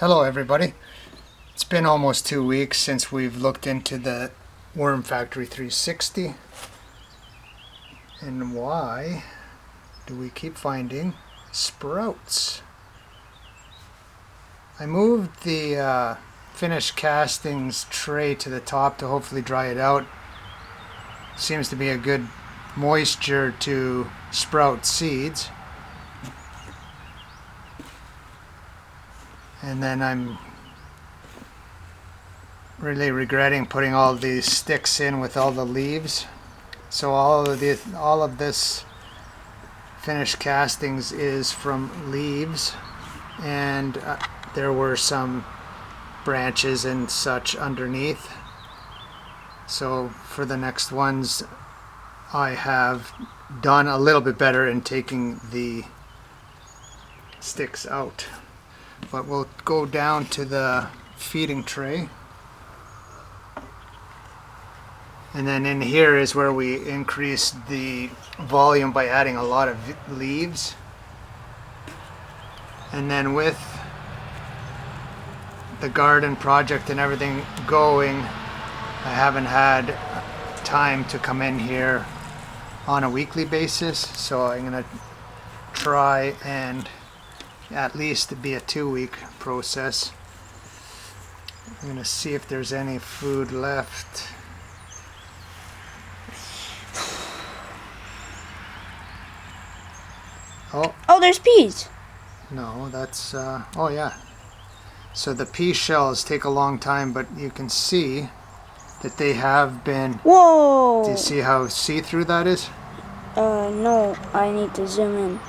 Hello everybody. It's been almost 2 weeks since we've looked into the Worm Factory 360. And why do we keep finding sprouts? I moved the finished castings tray to the top to hopefully dry it out. Seems to be a good moisture to sprout seeds. And then I'm really regretting putting all these sticks in with all the leaves. So all of this finished castings is from leaves, and there were some branches and such underneath. So for the next ones, I have done a little bit better in taking the sticks out. But we'll go down to the feeding tray. And then in here is where we increase the volume by adding a lot of leaves. And then with the garden project and everything going, I haven't had time to come in here on a weekly basis. So I'm going to try and at least be a 2-week process. I'm going to see if there's any food left. Oh, there's peas. No, that's, oh yeah. So the pea shells take a long time, but you can see that they have been... Whoa! Do you see how see-through that is? No, I need to zoom in.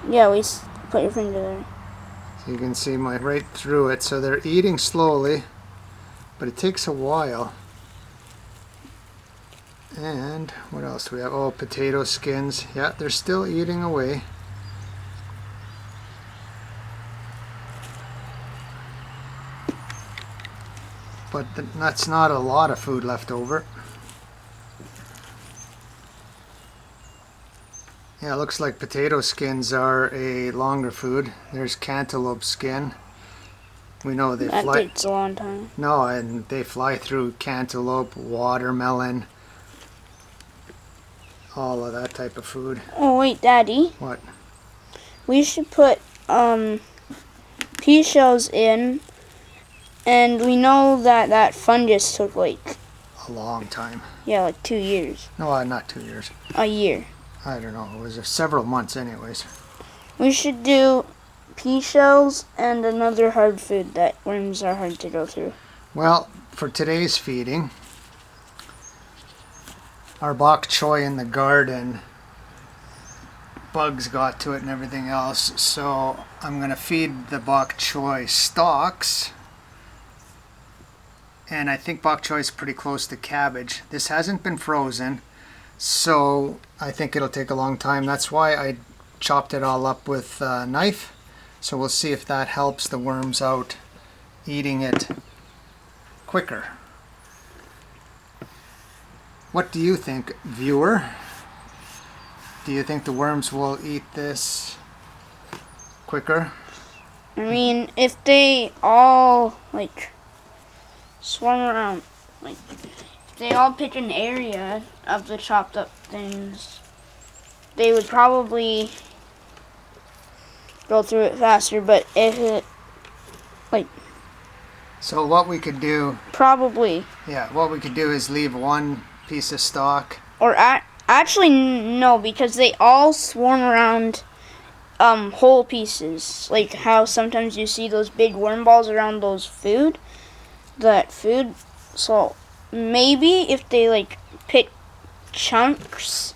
Yeah, put your finger there. So you can see right through it. So they're eating slowly, but it takes a while. And what else do we have? Oh, potato skins. Yeah, they're still eating away. But that's not a lot of food left over. Yeah, it looks like potato skins are a longer food. There's cantaloupe skin. We know they fly. That takes a long time. No, and they fly through cantaloupe, watermelon, all of that type of food. Oh wait, Daddy. What? We should put pea shells in, and we know that fungus took like A long time. Yeah, like 2 years. No, not 2 years. A year. I don't know. It was several months anyways. We should do pea shells and another hard food that worms are hard to go through. Well, for today's feeding, our bok choy in the garden, bugs got to it and everything else, so I'm going to feed the bok choy stalks. And I think bok choy is pretty close to cabbage. This hasn't been frozen, so I think it'll take a long time. That's why I chopped it all up with a knife. So we'll see if that helps the worms out eating it quicker. What do you think, viewer? Do you think the worms will eat this quicker? I mean, if they all swarm around, if they all pick an area of the chopped up things, they would probably go through it faster. But if it So what we could do, probably, what we could do is leave one piece of stalk. or actually no, because they all swarm around whole pieces, like how sometimes you see those big worm balls around that food. So maybe if they pick chunks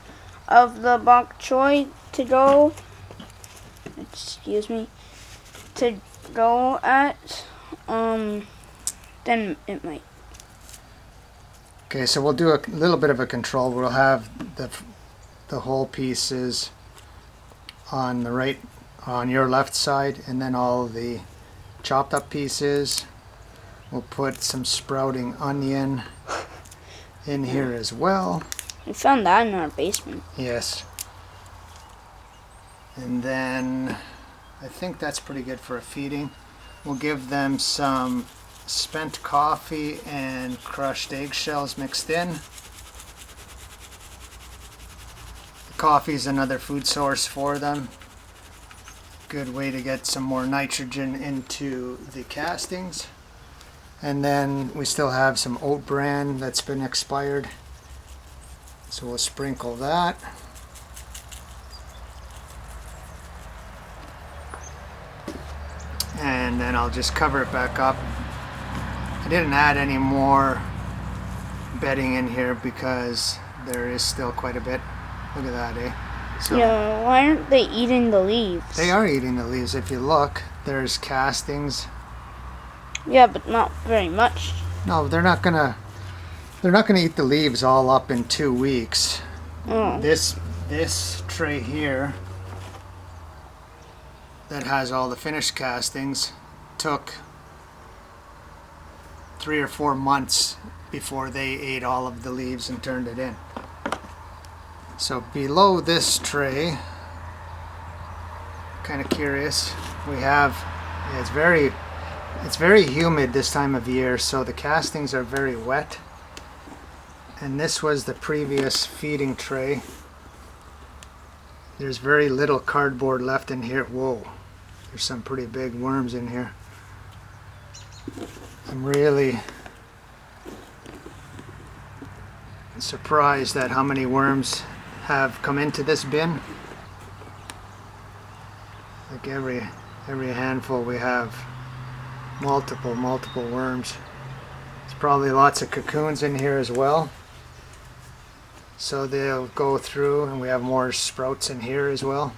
of the bok choy to go at, then it might. Okay, so we'll do a little bit of a control. We'll have the whole pieces on your left side, and then all the chopped up pieces. We'll put some sprouting onion in here as well. We found that in our basement. Yes. And then I think that's pretty good for a feeding. We'll give them some spent coffee and crushed eggshells mixed in. The coffee is another food source for them. Good way to get some more nitrogen into the castings. And then we still have some oat bran that's been expired. So we'll sprinkle that. And then I'll just cover it back up. I didn't add any more bedding in here because there is still quite a bit. Look at that, eh? So yeah, why aren't they eating the leaves? they are eating the leaves. If you look, there's castings. Yeah, but not very much. No, they're not gonna eat the leaves all up in 2 weeks. Oh. This tray here that has all the finished castings took 3 or 4 months before they ate all of the leaves and turned it in. So below this tray, kind of curious, we have, yeah, it's very humid this time of year, so the castings are very wet. And this was the previous feeding tray. There's very little cardboard left in here. Whoa, there's some pretty big worms in here. I'm really surprised at how many worms have come into this bin. Like every handful we have multiple worms. There's probably lots of cocoons in here as well. So they'll go through, and we have more sprouts in here as well.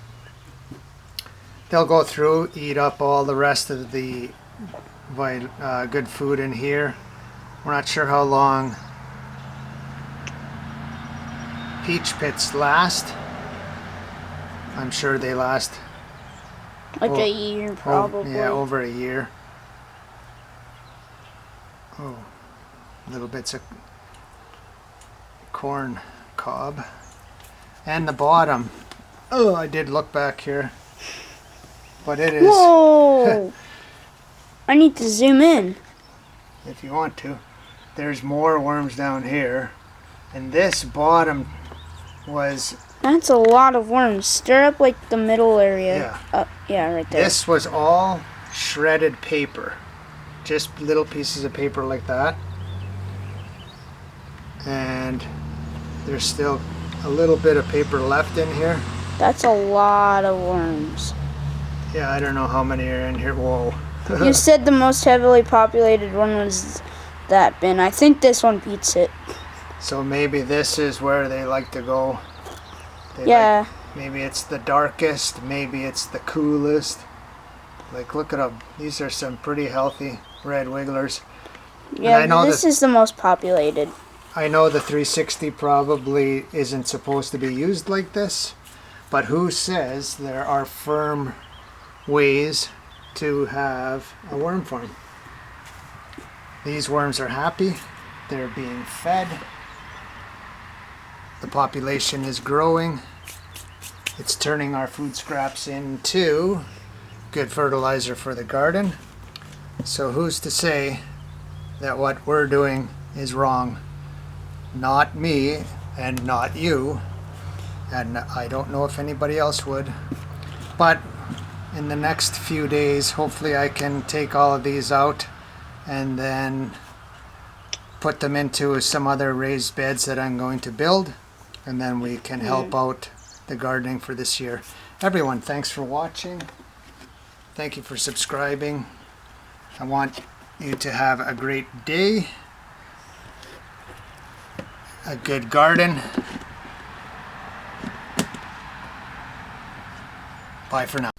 They'll go through, eat up all the rest of the good food in here. We're not sure how long peach pits last. I'm sure they last Like a year, probably. yeah, over a year. Oh, little bits of corn cob. And the bottom. Oh, I did look back here. But it is... Whoa! I need to zoom in. If you want to. There's more worms down here. And this bottom was... That's a lot of worms. Stir up like the middle area. Yeah. Yeah, right there. This was all shredded paper. Just little pieces of paper like that. And there's still a little bit of paper left in here. That's a lot of worms. Yeah, I don't know how many are in here. Whoa. You said the most heavily populated one was that bin. I think this one beats it. So maybe this is where they like to go. Yeah. Maybe it's the darkest. Maybe it's the coolest. Like, look at them. These are some pretty healthy red wigglers. Yeah, I know this is the most populated. I know the 360 probably isn't supposed to be used like this, but who says there are firm ways to have a worm farm? These worms are happy. They're being fed. The population is growing. It's turning our food scraps into good fertilizer for the garden. So who's to say that what we're doing is wrong? Not me and not you. And I don't know if anybody else would. But in the next few days, hopefully I can take all of these out and then put them into some other raised beds that I'm going to build. And then we can help out the gardening for this year. Everyone, thanks for watching. Thank you for subscribing. I want you to have a great day, a good garden. Bye for now.